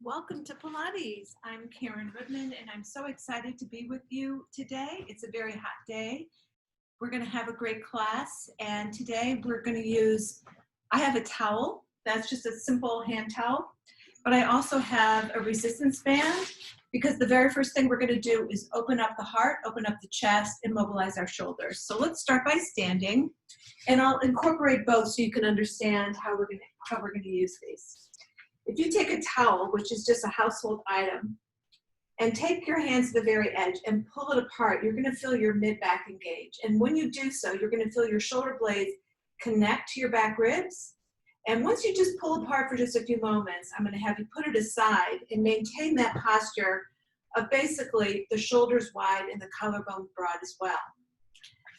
Welcome to Pilates. I'm Karen Rudman and I'm so excited to be with you today. It's a very hot day. We're going to have a great class, and today we're going to use, I have a towel. That's just a simple hand towel, but I also have a resistance band because the very first thing we're going to do is open up the heart, open up the chest, and mobilize our shoulders. So let's start by standing, and I'll incorporate both so you can understand how we're going to use these. If you take a towel, which is just a household item, and take your hands to the very edge and pull it apart, you're going to feel your mid-back engage. And when you do so, you're going to feel your shoulder blades connect to your back ribs. And once you just pull apart for just a few moments, I'm going to have you put it aside and maintain that posture of basically the shoulders wide and the collarbone broad as well.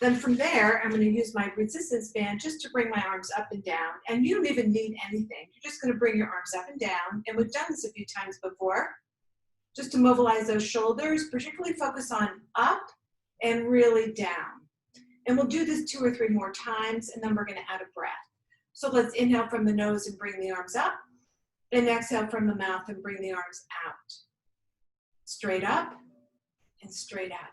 Then from there, I'm going to use my resistance band just to bring my arms up and down. And you don't even need anything. You're just going to bring your arms up and down. And we've done this a few times before. Just to mobilize those shoulders, particularly focus on up and really down. And we'll do this 2 or 3 more times, and then we're going to add a breath. So let's inhale from the nose and bring the arms up. And exhale from the mouth and bring the arms out. Straight up and straight out.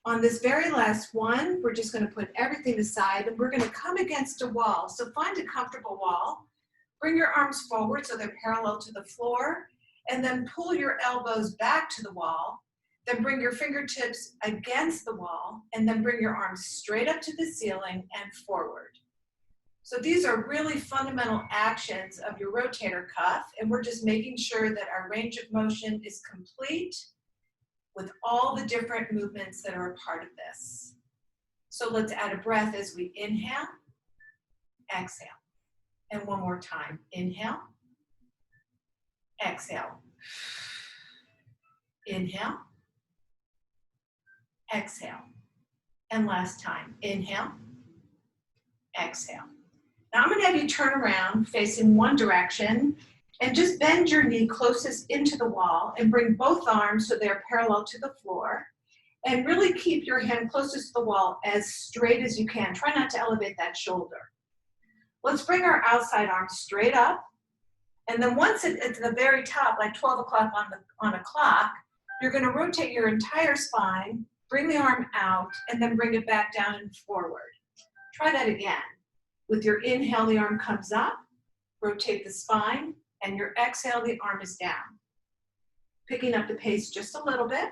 On this very last one, we're just going to put everything aside and we're going to come against a wall. So find a comfortable wall. Bring your arms forward so they're parallel to the floor, and then pull your elbows back to the wall. Then bring your fingertips against the wall, and then bring your arms straight up to the ceiling and forward. So these are really fundamental actions of your rotator cuff, and we're just making sure that our range of motion is complete with all the different movements that are a part of this. So let's add a breath as we inhale, exhale. And one more time, inhale, exhale. Inhale, exhale. And last time, inhale, exhale. Now I'm going to have you turn around facing one direction and just bend your knee closest into the wall and bring both arms so they're parallel to the floor. And really keep your hand closest to the wall as straight as you can. Try not to elevate that shoulder. Let's bring our outside arm straight up. And then once it's at the very top, like 12 o'clock on a clock, you're going to rotate your entire spine, bring the arm out, and then bring it back down and forward. Try that again. With your inhale, the arm comes up, rotate the spine, and your exhale, the arm is down. Picking up the pace just a little bit.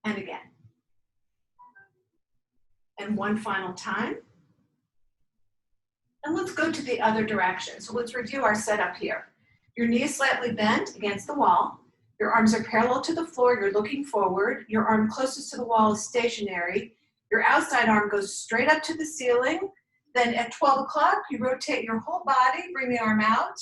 And again. And one final time. And let's go to the other direction. So let's review our setup here. Your knee is slightly bent against the wall. Your arms are parallel to the floor. You're looking forward. Your arm closest to the wall is stationary. Your outside arm goes straight up to the ceiling. Then at 12 o'clock, you rotate your whole body, bring the arm out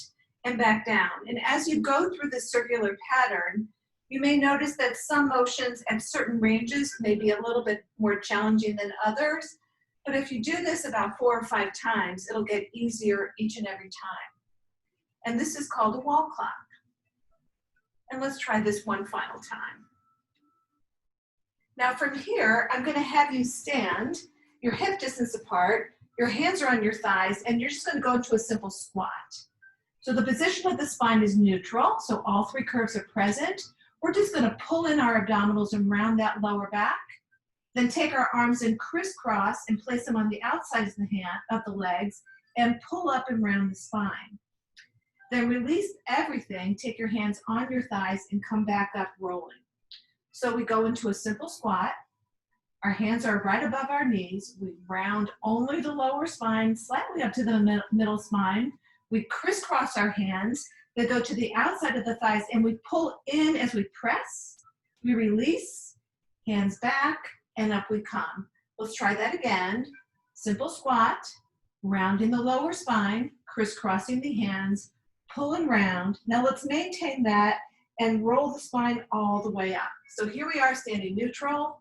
and back down. And as you go through this circular pattern, you may notice that some motions at certain ranges may be a little bit more challenging than others. But if you do this about 4 or 5 times, it'll get easier each and every time. And this is called a wall clock. And let's try this one final time. Now from here, I'm going to have you stand, your hip distance apart, your hands are on your thighs, and you're just going to go into a simple squat. So the position of the spine is neutral, so all 3 curves are present. We're just going to pull in our abdominals and round that lower back. Then take our arms and crisscross and place them on the outsides of the legs and pull up and round the spine. Then release everything, take your hands on your thighs and come back up rolling. So we go into a simple squat. Our hands are right above our knees. We round only the lower spine, slightly up to the middle spine. We crisscross our hands. They go to the outside of the thighs and we pull in as we press. We release, hands back, and up we come. Let's try that again. Simple squat, rounding the lower spine, crisscrossing the hands, pull and round. Now let's maintain that and roll the spine all the way up. So here we are standing neutral.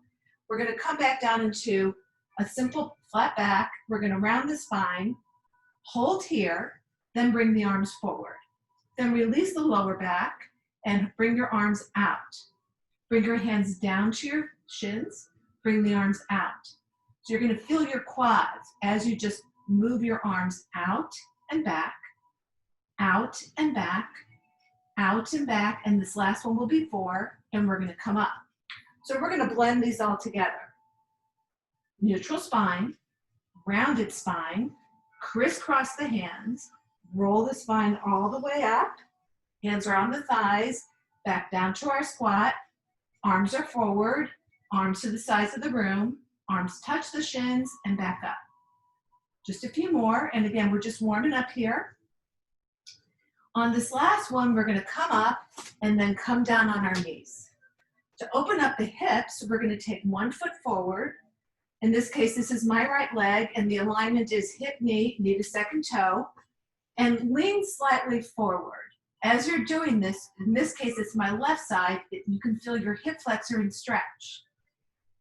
We're going to come back down into a simple flat back. We're going to round the spine, hold here, then bring the arms forward. Then release the lower back and bring your arms out. Bring your hands down to your shins. Bring the arms out. So you're going to feel your quads as you just move your arms out and back, out out and back, and this last one will be 4, and we're gonna come up. So we're gonna blend these all together. Neutral spine, rounded spine, crisscross the hands, roll the spine all the way up, hands are on the thighs, back down to our squat, arms are forward, arms to the sides of the room, arms touch the shins, and back up. Just a few more, and again, we're just warming up here. On this last one, we're gonna come up and then come down on our knees. To open up the hips, we're gonna take 1 foot forward. In this case, this is my right leg, and the alignment is hip, knee to second toe, and lean slightly forward. As you're doing this, in this case, it's my left side, you can feel your hip flexor and stretch.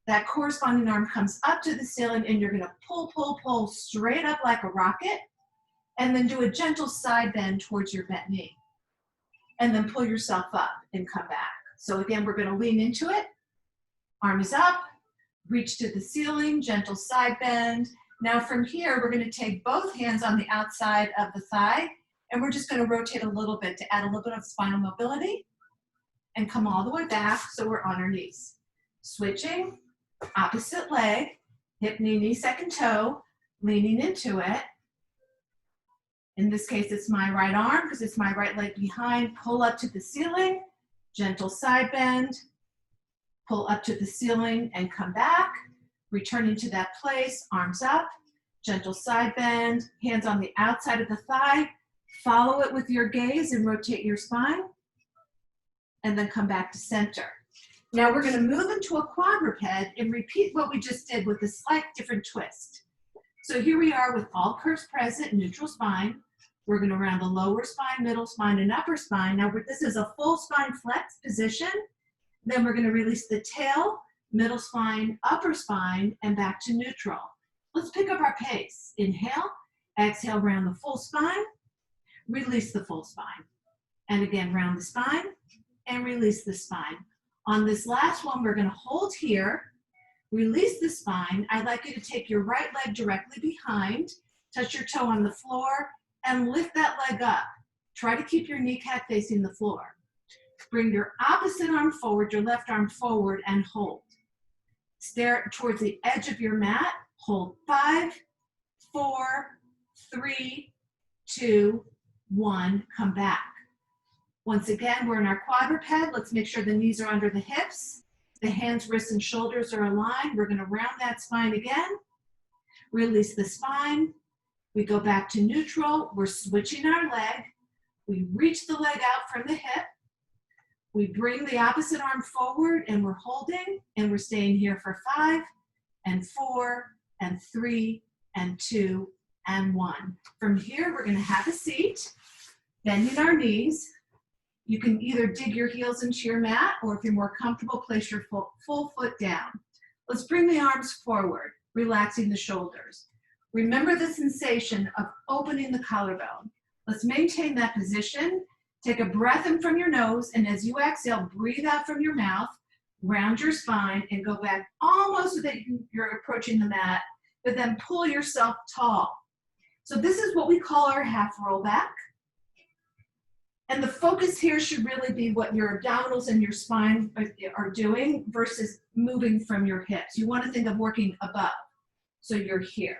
That corresponding arm comes up to the ceiling, and you're gonna pull straight up like a rocket, and then do a gentle side bend towards your bent knee. And then pull yourself up and come back. So again, we're gonna lean into it. Arm is up, reach to the ceiling, gentle side bend. Now from here, we're gonna take both hands on the outside of the thigh, and we're just gonna rotate a little bit to add a little bit of spinal mobility and come all the way back so we're on our knees. Switching, opposite leg, hip, knee, second toe, leaning into it. In this case, it's my right arm because it's my right leg behind. Pull up to the ceiling, gentle side bend, pull up to the ceiling and come back. Returning to that place, arms up, gentle side bend, hands on the outside of the thigh. Follow it with your gaze and rotate your spine. And then come back to center. Now we're going to move into a quadruped and repeat what we just did with a slight different twist. So here we are with all curves present, neutral spine. We're going to round the lower spine, middle spine, and upper spine. Now this is a full spine flex position. Then we're going to release the tail, middle spine, upper spine, and back to neutral. Let's pick up our pace. Inhale, exhale, round the full spine, release the full spine. And again, round the spine and release the spine. On this last one, we're going to hold here, release the spine. I'd like you to take your right leg directly behind, touch your toe on the floor, and lift that leg up. Try to keep your kneecap facing the floor. Bring your opposite arm forward, your left arm forward, and hold. Stare towards the edge of your mat. Hold 5, 4, 3, 2, 1. Come back. Once again, we're in our quadruped. Let's make sure the knees are under the hips. The hands, wrists, and shoulders are aligned. We're going to round that spine again. Release the spine. We go back to neutral. We're switching our leg. We reach the leg out from the hip. We bring the opposite arm forward and we're holding and we're staying here for 5 and 4 and 3 and 2 and 1. From here, we're going to have a seat, bending our knees. You can either dig your heels into your mat, or if you're more comfortable, place your full foot down. Let's bring the arms forward, relaxing the shoulders. Remember the sensation of opening the collarbone. Let's maintain that position. Take a breath in from your nose, and as you exhale, breathe out from your mouth, round your spine, and go back almost so that you're approaching the mat, but then pull yourself tall. So this is what we call our half roll back. And the focus here should really be what your abdominals and your spine are doing versus moving from your hips. You want to think of working above. So you're here.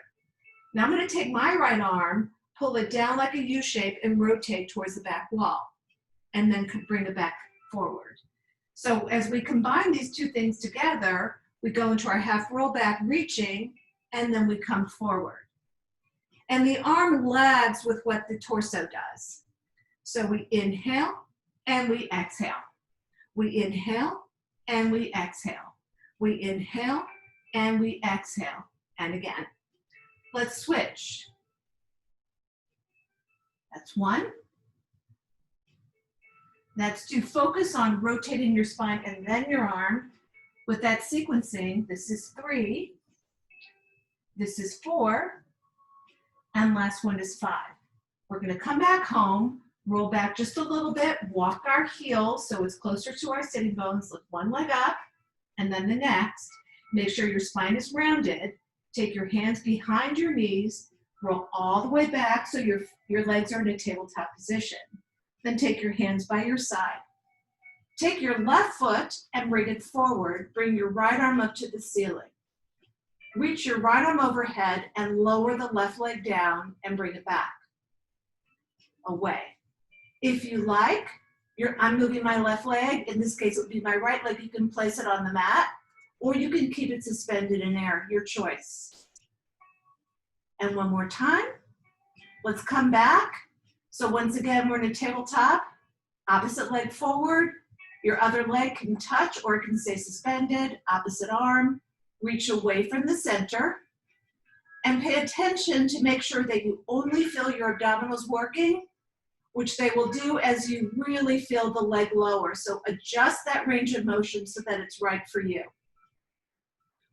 Now I'm going to take my right arm, pull it down like a U shape, and rotate towards the back wall. And then bring it back forward. So as we combine these two things together, we go into our half roll back, reaching, and then we come forward. And the arm lags with what the torso does. So we inhale and we exhale. We inhale and we exhale. We inhale and we exhale. And again. Let's switch. That's 1. That's to focus on rotating your spine and then your arm. With that sequencing, this is 3, this is 4, and last one is 5. We're going to come back home, roll back just a little bit, walk our heels so it's closer to our sitting bones, lift one leg up, and then the next. Make sure your spine is rounded. Take your hands behind your knees, roll all the way back so your legs are in a tabletop position. Then take your hands by your side. Take your left foot and bring it forward. Bring your right arm up to the ceiling. Reach your right arm overhead and lower the left leg down and bring it back, away. If you like, I'm moving my left leg. In this case, it would be my right leg. You can place it on the mat, or you can keep it suspended in air, your choice. And one more time. Let's come back. So once again, we're in a tabletop. Opposite leg forward. Your other leg can touch or it can stay suspended. Opposite arm. Reach away from the center. And pay attention to make sure that you only feel your abdominals working, which they will do as you really feel the leg lower. So adjust that range of motion so that it's right for you.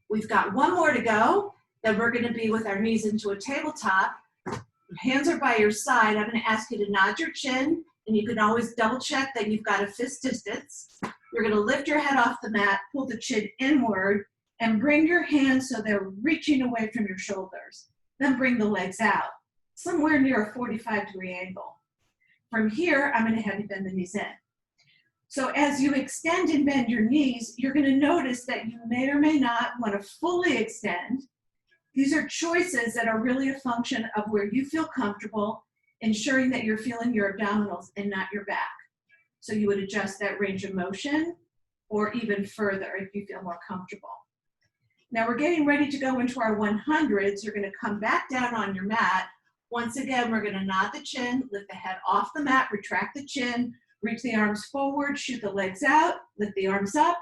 We've got one more to go. Then we're going to be with our knees into a tabletop. Your hands are by your side. I'm going to ask you to nod your chin, and you can always double check that you've got a fist distance. You're going to lift your head off the mat, pull the chin inward, and bring your hands so they're reaching away from your shoulders. Then bring the legs out, somewhere near a 45-degree angle. From here, I'm going to have you bend the knees in. So as you extend and bend your knees, you're going to notice that you may or may not want to fully extend. These are choices that are really a function of where you feel comfortable, ensuring that you're feeling your abdominals and not your back. So you would adjust that range of motion or even further if you feel more comfortable. Now we're getting ready to go into our 100s. You're going to come back down on your mat. Once again, we're going to nod the chin, lift the head off the mat, retract the chin, reach the arms forward, shoot the legs out, lift the arms up,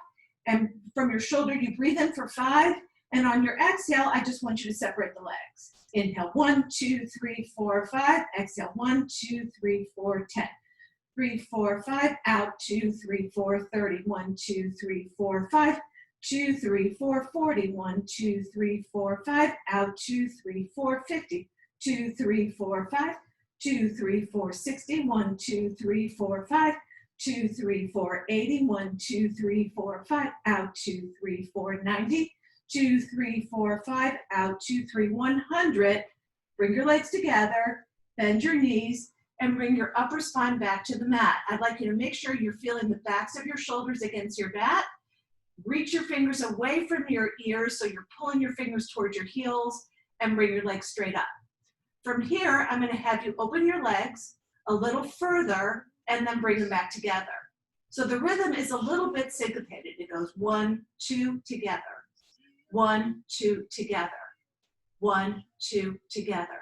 and from your shoulder, you breathe in for 5, and on your exhale, I just want you to separate the legs. Inhale, 1, 2, 3, 4, 5. Exhale, 1, 2, 3, 4, 10. 3, 4, 5, out, 2, 3, 4, 30. 1, 2, 3, 4, 5. 2, 3, 4, 40. 1, 2, 3, 4, 5, out, 2, 3, 4, 50. 2, 3, 4, 5. 2, 3, 4, 60. 1, 2, 3, 4, 5. 2, 3, 4, 80. 1, 2, 3, 4, 5, out, 2, 3, 4, 90. 2, 3, 4, 5, out, 2, 3, 100. Bring your legs together, bend your knees, and bring your upper spine back to the mat. I'd like you to make sure you're feeling the backs of your shoulders against your mat. Reach your fingers away from your ears so you're pulling your fingers towards your heels, and bring your legs straight up. From here, I'm going to have you open your legs a little further and then bring them back together. So the rhythm is a little bit syncopated. It goes 1, 2, together. 1, 2, together. 1, 2, together.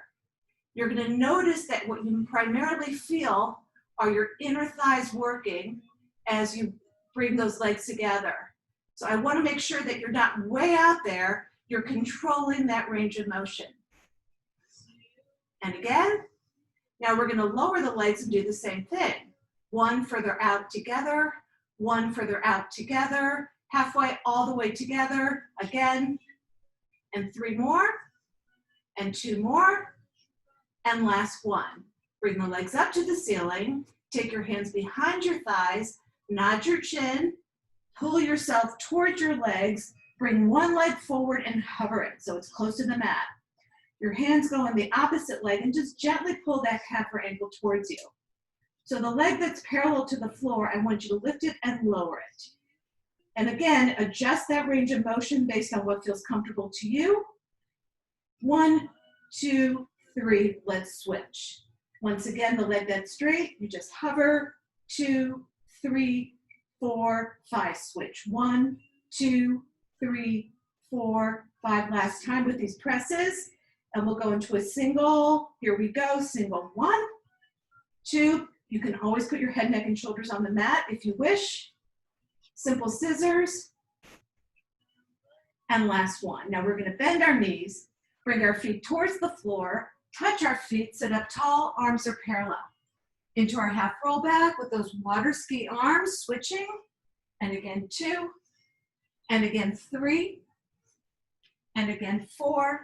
You're going to notice that what you primarily feel are your inner thighs working as you bring those legs together. So I want to make sure that you're not way out there. You're controlling that range of motion. And again, now we're going to lower the legs and do the same thing. 1 further out together, 1 further out together, halfway all the way together, again, and 3 more, and 2 more, and last 1. Bring the legs up to the ceiling, take your hands behind your thighs, nod your chin, pull yourself towards your legs, bring one leg forward and hover it so it's close to the mat. Your hands go on the opposite leg and just gently pull that calf or ankle towards you. So the leg that's parallel to the floor, I want you to lift it and lower it. And again, adjust that range of motion based on what feels comfortable to you. 1, 2, 3, let's switch. Once again, the leg that's straight, you just hover. 2, 3, 4, 5, switch. 1, 2, 3, 4, 5. Last time with these presses. And we'll go into a single. Here we go, single. 1, 2. You can always put your head, neck, and shoulders on the mat if you wish. Simple scissors. And last one. Now we're going to bend our knees, bring our feet towards the floor, touch our feet, sit up tall, arms are parallel. Into our half roll back with those water ski arms, switching. And again, 2. And again, 3. And again, 4.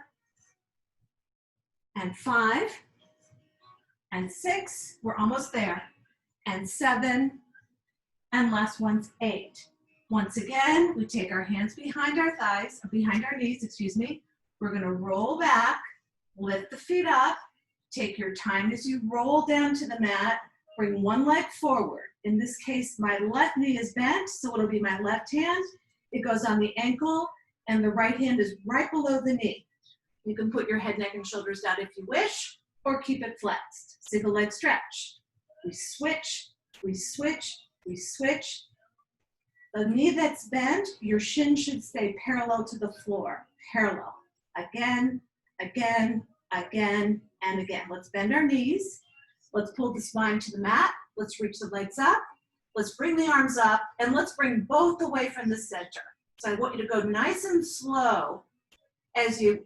And 5. And 6, we're almost there, and 7, and last one's 8. Once again, we take our hands behind our thighs, behind our knees, excuse me. We're gonna roll back, lift the feet up, take your time as you roll down to the mat, Bring one leg forward. In this case, my left knee is bent, so it'll be my left hand. It goes on the ankle, and the right hand is right below the knee. You can put your head, neck, and shoulders down if you wish, or keep it flexed. Single leg stretch. We switch, we switch, we switch. The knee that's bent, your shin should stay parallel to the floor. Parallel. Again, again, again, and again. Let's bend our knees. Let's pull the spine to the mat. Let's reach the legs up. Let's bring the arms up, and let's bring both away from the center. So I want you to go nice and slow as you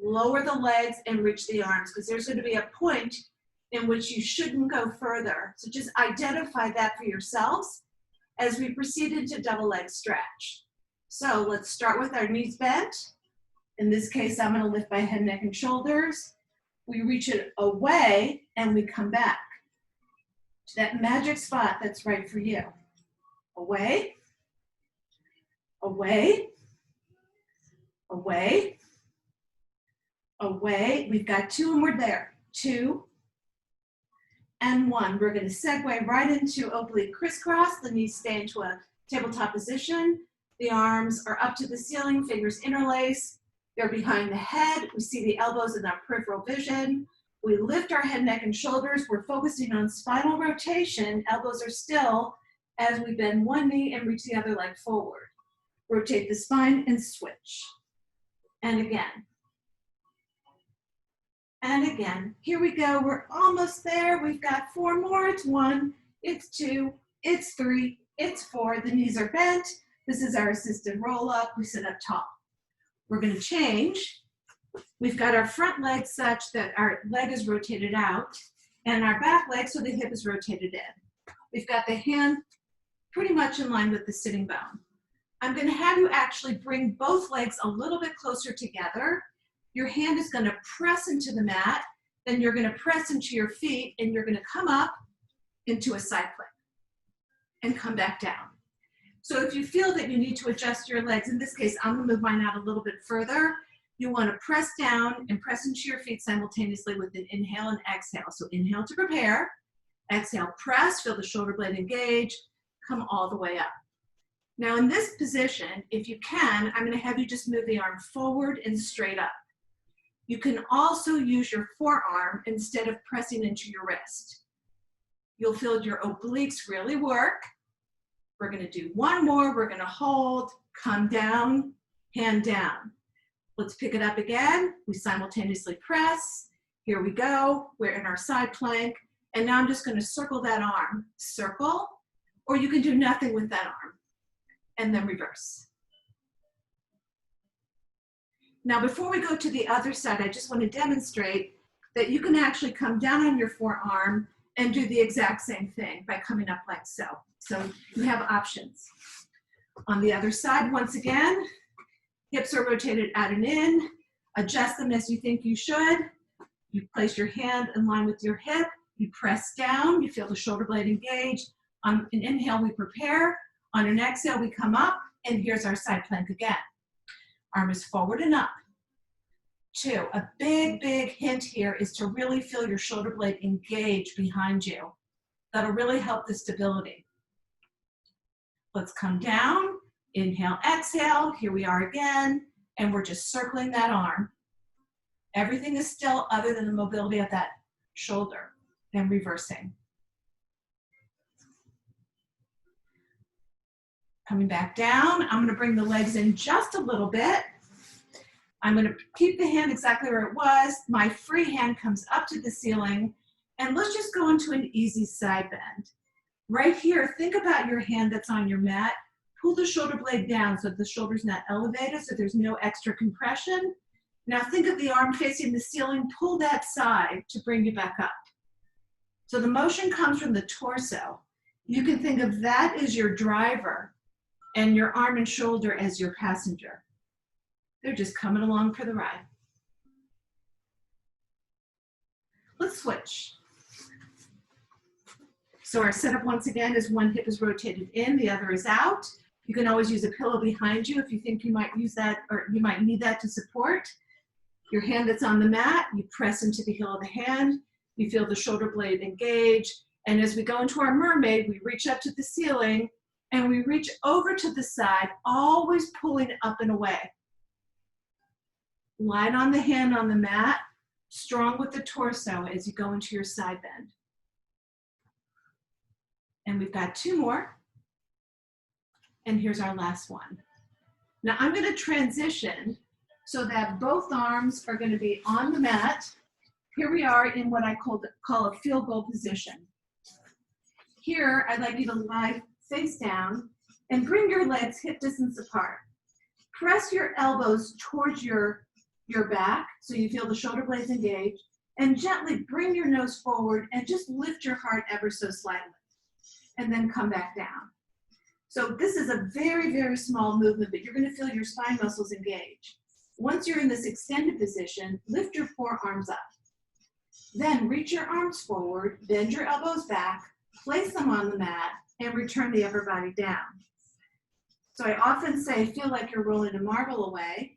lower the legs and reach the arms, because there's going to be a point in which you shouldn't go further. So just identify that for yourselves as we proceed into double leg stretch. So let's start with our knees bent. In this case, I'm going to lift my head, neck, and shoulders. We reach it away, and we come back to that magic spot that's right for you. Away, away, away, away. We've got 2 and we're there. 2 and 1. We're going to segue right into oblique crisscross. The knees stay into a tabletop position. The arms are up to the ceiling, fingers interlace. They're behind the head. We see the elbows in our peripheral vision. We lift our head, neck, and shoulders. We're focusing on spinal rotation. Elbows are still as we bend one knee and reach the other leg forward. Rotate the spine and switch. And again. And again. Here we go. We're almost there. We've got 4 more. It's 1, it's 2, it's 3, it's 4. The knees are bent. This is our assisted roll up. We sit up tall. We're going to change. We've got our front leg such that our leg is rotated out, and our back leg so the hip is rotated in. We've got the hand pretty much in line with the sitting bone. I'm going to have you actually bring both legs a little bit closer together. Your hand is going to press into the mat, then you're going to press into your feet, and you're going to come up into a side plank and come back down. So if you feel that you need to adjust your legs, in this case, I'm going to move mine out a little bit further. You want to press down and press into your feet simultaneously with an inhale and exhale. So inhale to prepare, exhale, press, feel the shoulder blade engage, come all the way up. Now in this position, if you can, I'm going to have you just move the arm forward and straight up. You can also use your forearm instead of pressing into your wrist. You'll feel your obliques really work. We're going to do 1 more. We're going to hold, come down, hand down. Let's pick it up again. We simultaneously press. Here we go. We're in our side plank. And now I'm just going to circle that arm. Circle, or you can do nothing with that arm. And then reverse. Now, before we go to the other side, I just want to demonstrate that you can actually come down on your forearm and do the exact same thing by coming up like so. So you have options. On the other side, once again, hips are rotated out and in. Adjust them as you think you should. You place your hand in line with your hip. You press down. You feel the shoulder blade engage. On an inhale, we prepare. On an exhale, we come up. And here's our side plank again. Arm is forward and up. 2, a big, big hint here is to really feel your shoulder blade engage behind you. That'll really help the stability. Let's come down, inhale, exhale, here we are again, and we're just circling that arm. Everything is still other than the mobility of that shoulder, and reversing. Coming back down, I'm gonna bring the legs in just a little bit. I'm gonna keep the hand exactly where it was. My free hand comes up to the ceiling, and let's just go into an easy side bend. Right here, think about your hand that's on your mat. Pull the shoulder blade down so the shoulder's not elevated, so there's no extra compression. Now think of the arm facing the ceiling. Pull that side to bring you back up. So the motion comes from the torso. You can think of that as your driver and your arm and shoulder as your passenger. They're just coming along for the ride. Let's switch. So our setup once again is one hip is rotated in, the other is out. You can always use a pillow behind you if you think you might use that or you might need that to support. Your hand that's on the mat, you press into the heel of the hand. You feel the shoulder blade engage. And as we go into our mermaid, we reach up to the ceiling and we reach over to the side, always pulling up and away. Light on the hand on the mat, strong with the torso as you go into your side bend. And we've got 2 more. And here's our last one. Now I'm going to transition so that both arms are going to be on the mat. Here we are in what I call a field goal position. Here, I'd like you to lie face down and bring your legs hip distance apart. Press your elbows towards your back so you feel the shoulder blades engage, and gently bring your nose forward and just lift your heart ever so slightly, and then come back down. So this is a very, very small movement, but you're going to feel your spine muscles engage. Once you're in this extended position, lift your forearms up. Then reach your arms forward, bend your elbows back, place them on the mat, and return the upper body down. So I often say, feel like you're rolling a marble away.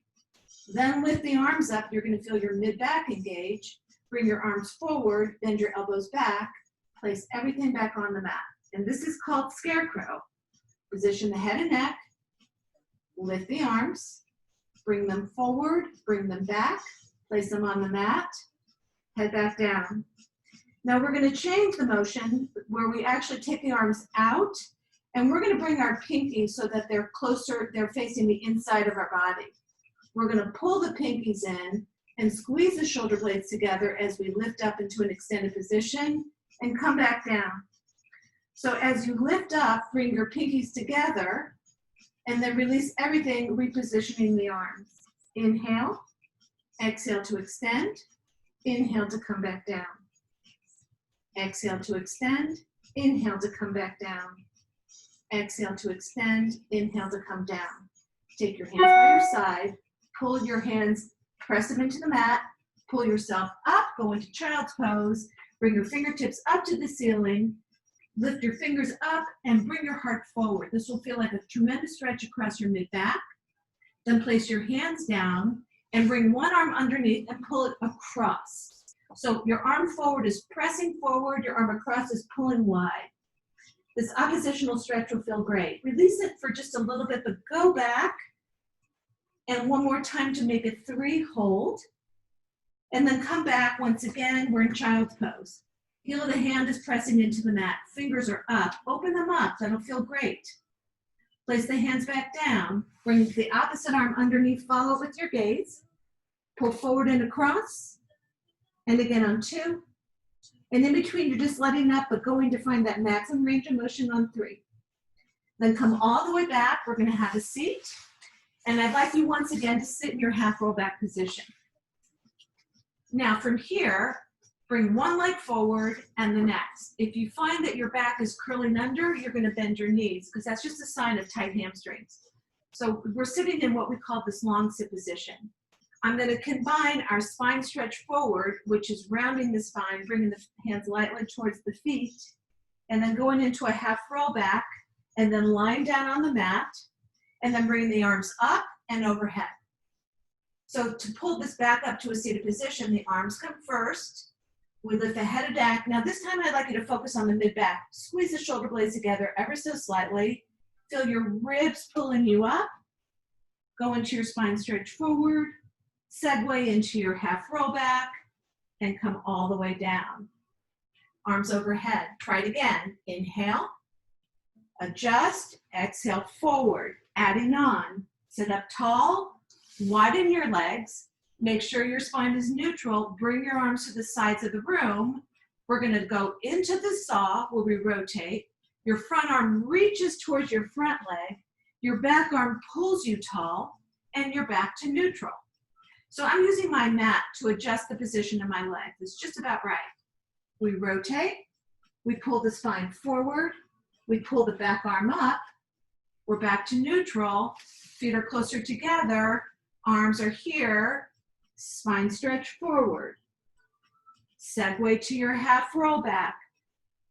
Then lift the arms up. You're going to feel your mid-back engage. Bring your arms forward, bend your elbows back, place everything back on the mat. And this is called scarecrow. Position the head and neck, lift the arms, bring them forward, bring them back, place them on the mat, head back down. Now we're going to change the motion where we actually take the arms out, and we're going to bring our pinkies so that they're closer, they're facing the inside of our body. We're going to pull the pinkies in and squeeze the shoulder blades together as we lift up into an extended position and come back down. So as you lift up, bring your pinkies together and then release everything, repositioning the arms. Inhale, exhale to extend, inhale to come back down. Exhale to extend, inhale to come back down. Exhale to extend, inhale to come down. Take your hands by your side, pull your hands, press them into the mat, pull yourself up, go into child's pose, bring your fingertips up to the ceiling, lift your fingers up and bring your heart forward. This will feel like a tremendous stretch across your mid-back. Then place your hands down and bring one arm underneath and pull it across. So your arm forward is pressing forward, your arm across is pulling wide. This oppositional stretch will feel great. Release it for just a little bit, but go back. And one more time to make it 3, hold. And then come back once again, we're in child's pose. Heel of the hand is pressing into the mat. Fingers are up. Open them up. That'll feel great. Place the hands back down. Bring the opposite arm underneath. Follow with your gaze. Pull forward and across. And again on 2. And in between, you're just letting up, but going to find that maximum range of motion on 3. Then come all the way back. We're going to have a seat. And I'd like you once again to sit in your half roll back position. Now from here, bring one leg forward and the next. If you find that your back is curling under, you're going to bend your knees because that's just a sign of tight hamstrings. So we're sitting in what we call this long sit position. I'm going to combine our spine stretch forward, which is rounding the spine, bringing the hands lightly towards the feet, and then going into a half roll back, and then lying down on the mat, and then bringing the arms up and overhead. So to pull this back up to a seated position, the arms come first. We lift the head and neck. Now this time I'd like you to focus on the mid-back. Squeeze the shoulder blades together ever so slightly. Feel your ribs pulling you up. Go into your spine stretch forward. Segue into your half roll back and come all the way down. Arms overhead. Try it again. Inhale. Adjust. Exhale forward. Adding on. Sit up tall. Widen your legs. Make sure your spine is neutral. Bring your arms to the sides of the room. We're going to go into the saw where we rotate. Your front arm reaches towards your front leg. Your back arm pulls you tall, and you're back to neutral. So I'm using my mat to adjust the position of my leg. It's just about right. We rotate. We pull the spine forward. We pull the back arm up. We're back to neutral. Feet are closer together. Arms are here. Spine stretch forward. Segue to your half roll back.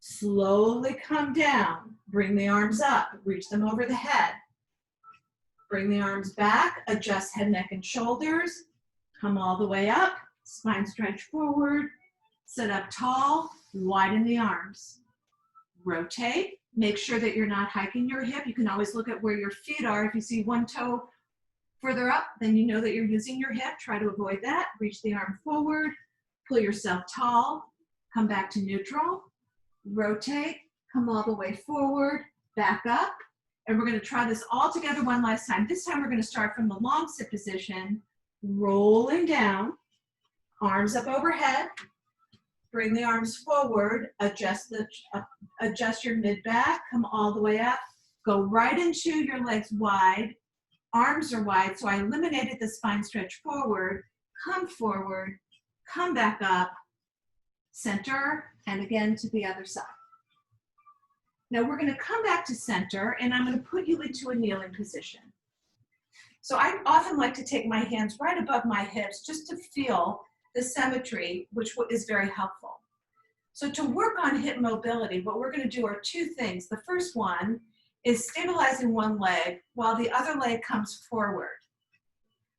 Slowly come down. Bring the arms up. Reach them over the head. Bring the arms back. Adjust head, neck, and shoulders. Come all the way up. Spine stretch forward. Sit up tall. Widen the arms. rotate. Make sure that you're not hiking your hip. You can always look at where your feet are. If you see one toe further up, then you know that you're using your hip. Try to avoid that. Reach the arm forward, pull yourself tall, come back to neutral, rotate, come all the way forward, back up. And we're going to try this all together one last time. This time we're going to start from the long sit position, rolling down, arms up overhead. Bring the arms forward, adjust your mid-back, come all the way up. Go right into your legs wide. Arms are wide, so I eliminated the spine stretch forward. Come back up, center, and again to the other side. Now we're going to come back to center, and I'm going to put you into a kneeling position. So I often like to take my hands right above my hips just to feel the symmetry, which is very helpful. So to work on hip mobility, what we're going to do are two things. The first one is stabilizing one leg while the other leg comes forward.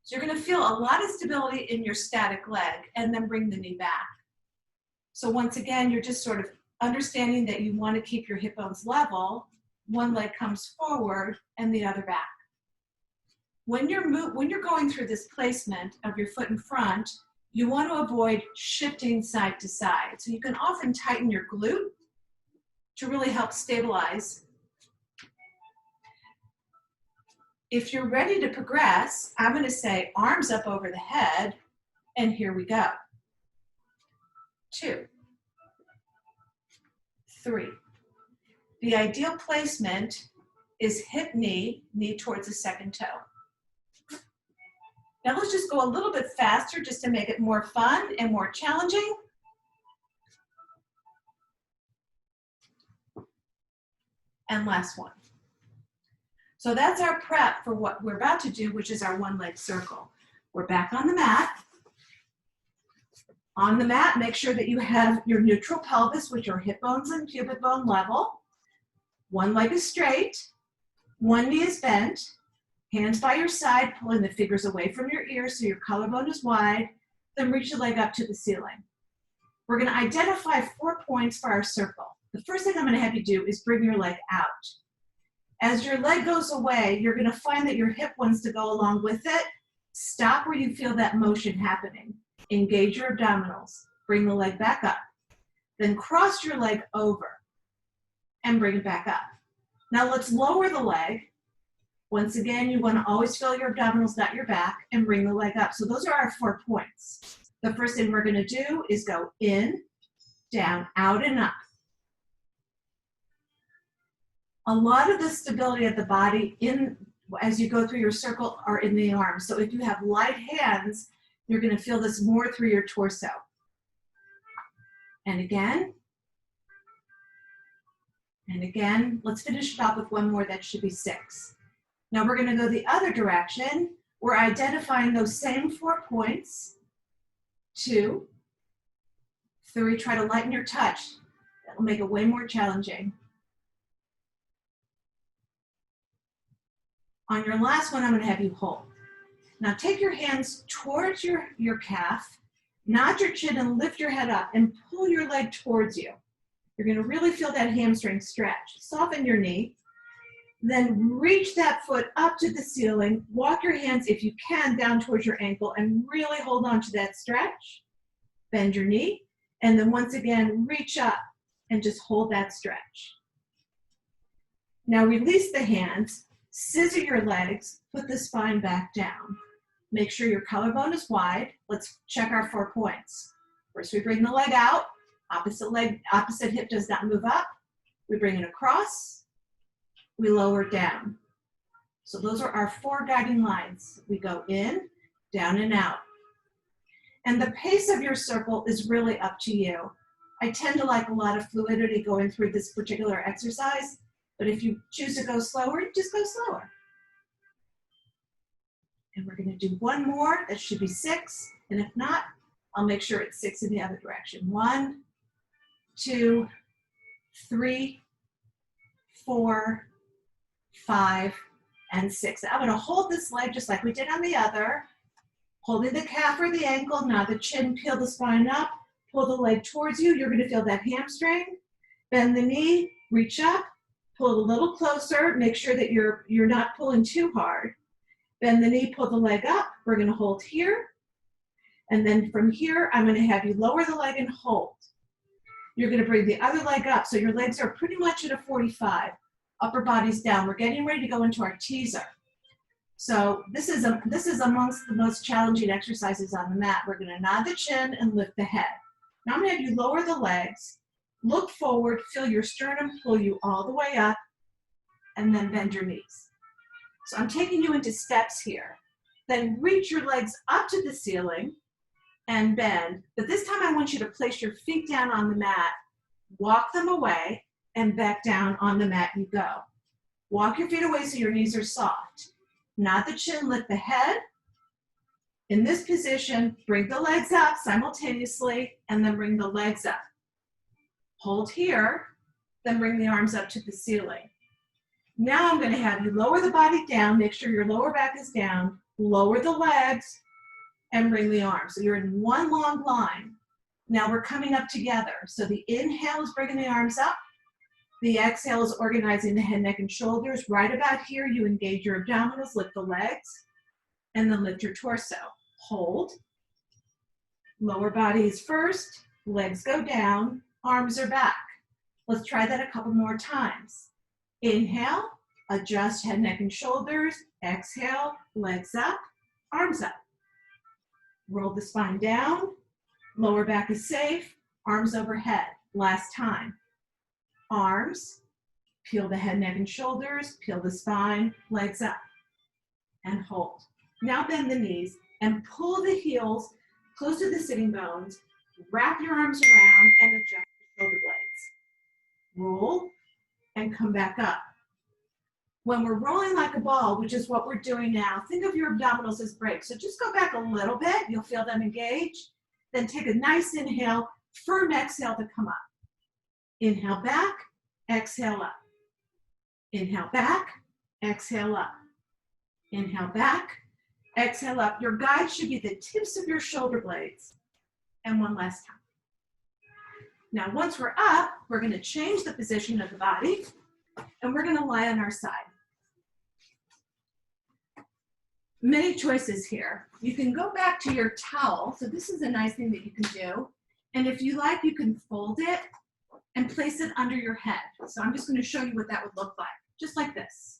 So you're going to feel a lot of stability in your static leg, and then bring the knee back. So once again, you're just sort of understanding that you want to keep your hip bones level. One leg comes forward and the other back. When you're going through this placement of your foot in front, you want to avoid shifting side to side. So you can often tighten your glute to really help stabilize. If you're ready to progress, I'm going to say arms up over the head, and here we go. 2, 3. The ideal placement is hip knee towards the second toe. Now let's just go a little bit faster just to make it more fun and more challenging. And last one. So that's our prep for what we're about to do, which is our one leg circle. We're back on the mat. On the mat, make sure that you have your neutral pelvis with your hip bones and pubic bone level. One leg is straight, one knee is bent, hands by your side, pulling the fingers away from your ears so your collarbone is wide, then reach the leg up to the ceiling. We're going to identify 4 points for our circle. The first thing I'm going to have you do is bring your leg out. As your leg goes away, you're going to find that your hip wants to go along with it. Stop where you feel that motion happening. Engage your abdominals. Bring the leg back up. Then cross your leg over and bring it back up. Now let's lower the leg. Once again, you want to always feel your abdominals, not your back, and bring the leg up. So those are our 4 points. The first thing we're going to do is go in, down, out, and up. A lot of the stability of the body as you go through your circle are in the arms. So if you have light hands, you're going to feel this more through your torso. And again. And again. Let's finish it off with one more. That should be 6. Now we're going to go the other direction. We're identifying those same 4 points. 2, 3. Try to lighten your touch. That will make it way more challenging. On your last one, I'm going to have you hold. Now take your hands towards your calf, nod your chin and lift your head up and pull your leg towards you. You're going to really feel that hamstring stretch. Soften your knee. Then reach that foot up to the ceiling. Walk your hands, if you can, down towards your ankle and really hold on to that stretch. Bend your knee. And then once again, reach up and just hold that stretch. Now release the hands. Scissor your legs, put the spine back down. Make sure your collarbone is wide. Let's check our 4 points. First, we bring the leg out. Opposite hip does not move up. We bring it across. We lower down. So those are our 4 guiding lines. We go in, down, and out. And the pace of your circle is really up to you. I tend to like a lot of fluidity going through this particular exercise. But if you choose to go slower, just go slower. And we're going to do one more. That should be 6. And if not, I'll make sure it's 6 in the other direction. 1, 2, 3, 4, 5, and 6. I'm going to hold this leg just like we did on the other. Holding the calf or the ankle. Now the chin, peel the spine up. Pull the leg towards you. You're going to feel that hamstring. Bend the knee. Reach up, pull it a little closer, make sure that you're not pulling too hard. Bend the knee, pull the leg up. We're gonna hold here. And then from here, I'm gonna have you lower the leg and hold. You're gonna bring the other leg up. So your legs are pretty much at a 45. Upper body's down. We're getting ready to go into our teaser. So this is amongst the most challenging exercises on the mat. We're gonna nod the chin and lift the head. Now I'm gonna have you lower the legs, look forward, feel your sternum pull you all the way up, and then bend your knees. So I'm taking you into steps here. Then reach your legs up to the ceiling and bend. But this time I want you to place your feet down on the mat, walk them away, and back down on the mat you go. Walk your feet away so your knees are soft. Nod the chin, lift the head. In this position, bring the legs up simultaneously, and then bring the legs up. Hold here, then bring the arms up to the ceiling. Now I'm gonna have you lower the body down, make sure your lower back is down, lower the legs, and bring the arms. So you're in one long line. Now we're coming up together. So the inhale is bringing the arms up. The exhale is organizing the head, neck, and shoulders. Right about here, you engage your abdominals, lift the legs, and then lift your torso. Hold. Lower body is first, legs go down, arms are back. Let's try that a couple more times. Inhale, adjust head, neck, and shoulders. Exhale, legs up, arms up. Roll the spine down, lower back is safe, arms overhead. Last time. Arms, peel the head, neck, and shoulders, peel the spine, legs up, and hold. Now bend the knees and pull the heels close to the sitting bones, wrap your arms around, and adjust the shoulder blades. Roll and come back up. When we're rolling like a ball, which is what we're doing now, think of your abdominals as brakes. So just go back a little bit, you'll feel them engage. Then take a nice inhale, firm exhale to come up. Inhale back, exhale up. Inhale back, exhale up. Inhale back, exhale up. Your guide should be the tips of your shoulder blades. And one last time. Now, once we're up, we're going to change the position of the body, and we're going to lie on our side. Many choices here. You can go back to your towel. So this is a nice thing that you can do. And if you like, you can fold it and place it under your head. So I'm just going to show you what that would look like, just like this.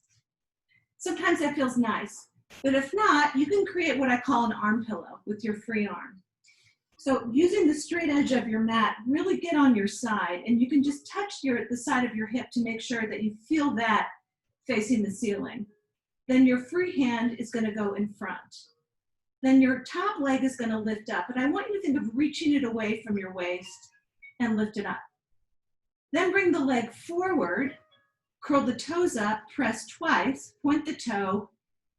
Sometimes that feels nice, but if not, you can create what I call an arm pillow with your free arm. So using the straight edge of your mat, really get on your side, and you can just touch the side of your hip to make sure that you feel that facing the ceiling. Then your free hand is going to go in front. Then your top leg is going to lift up, and I want you to think of reaching it away from your waist and lift it up. Then bring the leg forward, curl the toes up, press twice, point the toe,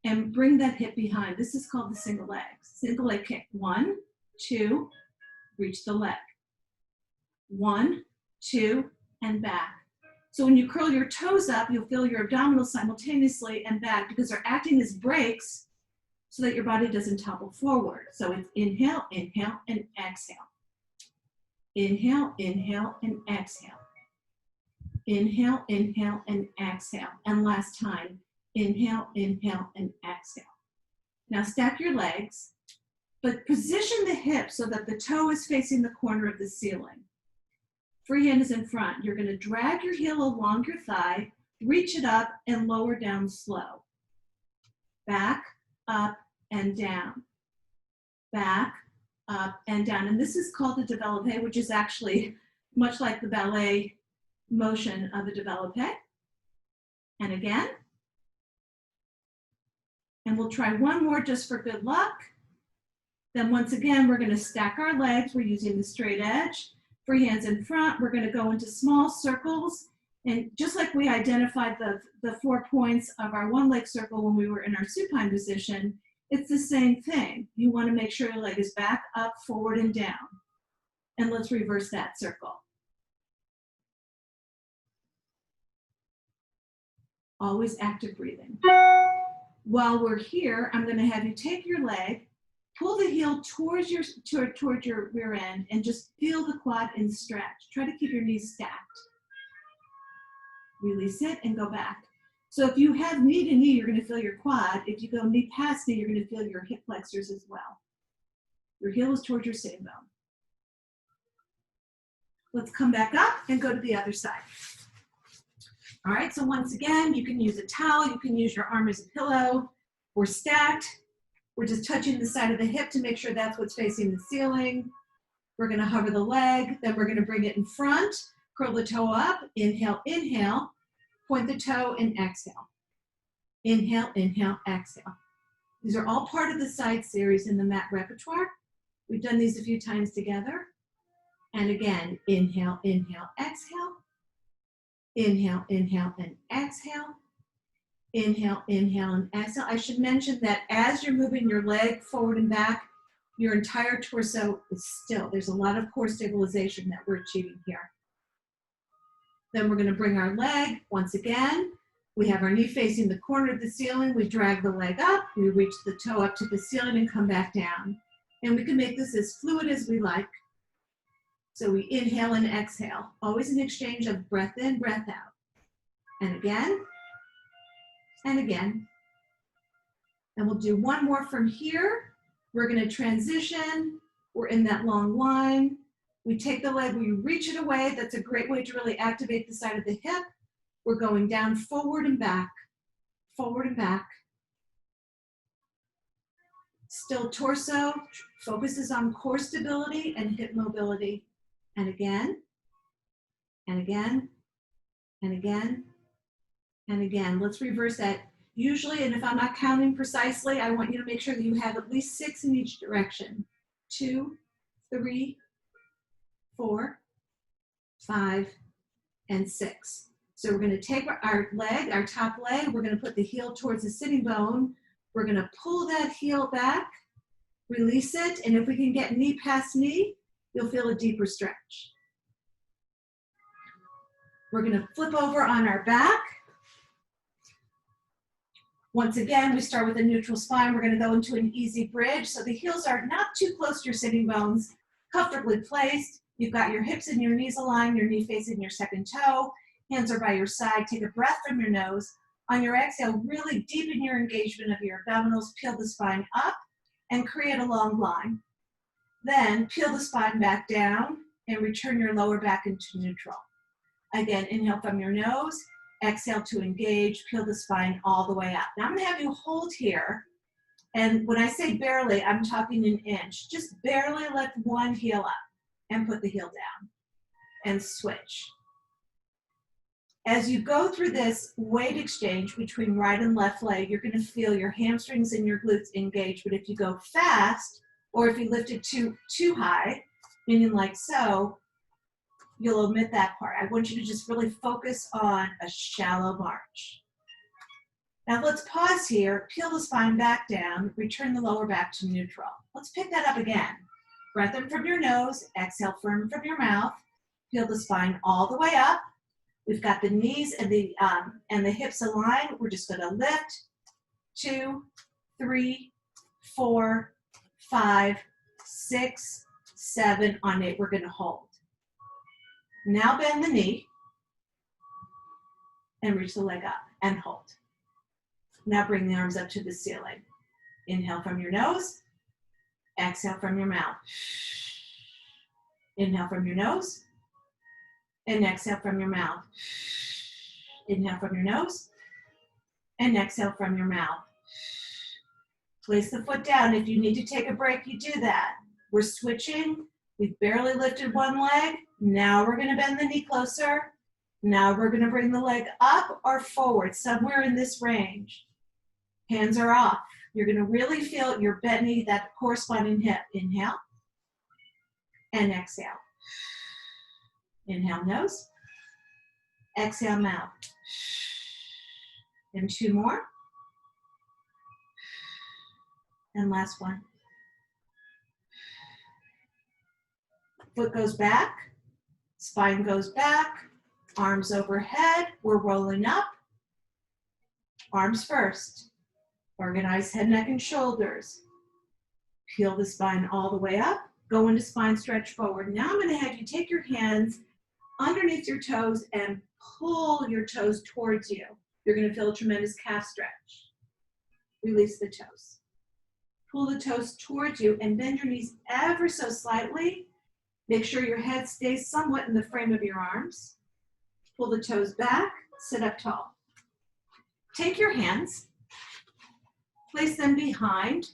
and bring that hip behind. This is called the single leg kick. 1, 2, reach the leg. 1, 2, and back. So when you curl your toes up, you'll feel your abdominals simultaneously and back because they're acting as brakes so that your body doesn't topple forward. So it's inhale, inhale, and exhale. Inhale, inhale, and exhale. Inhale, inhale, and exhale. And last time, inhale, inhale, and exhale. Now stack your legs, but position the hips so that the toe is facing the corner of the ceiling. Free hand is in front. You're going to drag your heel along your thigh, reach it up, and lower down slow. Back, up, and down. Back, up, and down. And this is called the développé, which is actually much like the ballet motion of the développé. And again. And we'll try one more just for good luck. Then once again, we're going to stack our legs. We're using the straight edge. Free hands in front. We're going to go into small circles. And just like we identified the 4 points of our one leg circle when we were in our supine position, it's the same thing. You want to make sure your leg is back, up, forward, and down. And let's reverse that circle. Always active breathing. While we're here, I'm going to have you take your leg, pull the heel towards your rear end, and just feel the quad and stretch. Try to keep your knees stacked. Release it and go back. So if you have knee to knee, you're going to feel your quad. If you go knee past knee, you're going to feel your hip flexors as well. Your heel is towards your sitting bone. Let's come back up and go to the other side. All right, so once again, you can use a towel, you can use your arm as a pillow. We're stacked. We're just touching the side of the hip to make sure that's what's facing the ceiling. We're gonna hover the leg, then we're gonna bring it in front, curl the toe up, inhale, inhale, point the toe and exhale. Inhale, inhale, exhale. These are all part of the side series in the mat repertoire. We've done these a few times together. And again, inhale, inhale, exhale. Inhale, inhale, and exhale. Inhale, inhale, and exhale. I should mention that as you're moving your leg forward and back, your entire torso is still. There's a lot of core stabilization that we're achieving here. Then we're going to bring our leg once again. We have our knee facing the corner of the ceiling. We drag the leg up. We reach the toe up to the ceiling and come back down. And we can make this as fluid as we like. So we inhale and exhale, always an exchange of breath in, breath out. And again, and again. And we'll do one more from here. We're gonna transition. We're in that long line. We take the leg, we reach it away. That's a great way to really activate the side of the hip. We're going down, forward and back, forward and back. Still torso, focuses on core stability and hip mobility. And again, and again, and again, and again. Let's reverse that. Usually, and if I'm not counting precisely, I want you to make sure that you have at least 6 in each direction. 2, 3, 4, 5, and 6. So we're gonna take our leg, our top leg, we're gonna put the heel towards the sitting bone. We're gonna pull that heel back, release it, and if we can get knee past knee, you'll feel a deeper stretch. We're gonna flip over on our back. Once again, we start with a neutral spine. We're gonna go into an easy bridge. So the heels are not too close to your sitting bones, comfortably placed. You've got your hips and your knees aligned, your knee facing your second toe. Hands are by your side. Take a breath from your nose. On your exhale, really deepen your engagement of your abdominals. Peel the spine up and create a long line. Then peel the spine back down and return your lower back into neutral. Again, inhale from your nose, exhale to engage, peel the spine all the way up. Now I'm gonna have you hold here. And when I say barely, I'm talking an inch. Just barely lift one heel up and put the heel down and switch. As you go through this weight exchange between right and left leg, you're gonna feel your hamstrings and your glutes engage. But if you go fast, or if you lift it too high, meaning like so, you'll omit that part. I want you to just really focus on a shallow march. Now let's pause here, peel the spine back down, return the lower back to neutral. Let's pick that up again. Breath in from your nose, exhale firm from your mouth, peel the spine all the way up. We've got the knees and the hips aligned. We're just gonna lift, 2, 3, 4, 5, 6, 7, on 8, we're gonna hold. Now bend the knee and reach the leg up and hold. Now bring the arms up to the ceiling. Inhale from your nose, exhale from your mouth. Inhale from your nose and exhale from your mouth. Inhale from your nose and exhale from your mouth. Place the foot down. If you need to take a break, you do that. We're switching. We've barely lifted one leg. Now we're gonna bend the knee closer. Now we're gonna bring the leg up or forward, somewhere in this range. Hands are off. You're gonna really feel your bending, that corresponding hip. Inhale and exhale. Inhale, nose. Exhale, mouth. And 2 more. And last one. Foot goes back, spine goes back, arms overhead, we're rolling up. Arms first. Organize head, neck, and shoulders. Peel the spine all the way up, go into spine stretch forward. Now I'm gonna have you take your hands underneath your toes and pull your toes towards you. You're going to feel a tremendous calf stretch. Release the toes. Pull the toes towards you and bend your knees ever so slightly. Make sure your head stays somewhat in the frame of your arms. Pull the toes back, sit up tall. Take your hands, place them behind,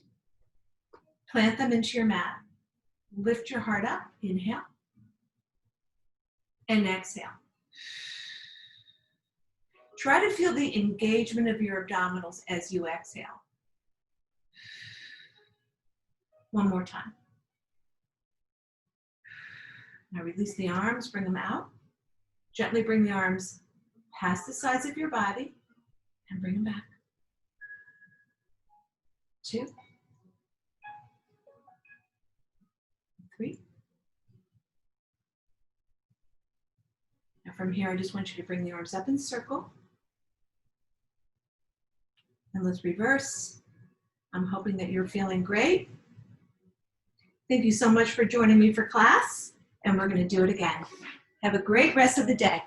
plant them into your mat. Lift your heart up, inhale, and exhale. Try to feel the engagement of your abdominals as you exhale. One more time. Now release the arms, bring them out. Gently bring the arms past the sides of your body and bring them back. 2, 3. Now from here, I just want you to bring the arms up in a circle. And let's reverse. I'm hoping that you're feeling great. Thank you so much for joining me for class, and we're going to do it again. Have a great rest of the day.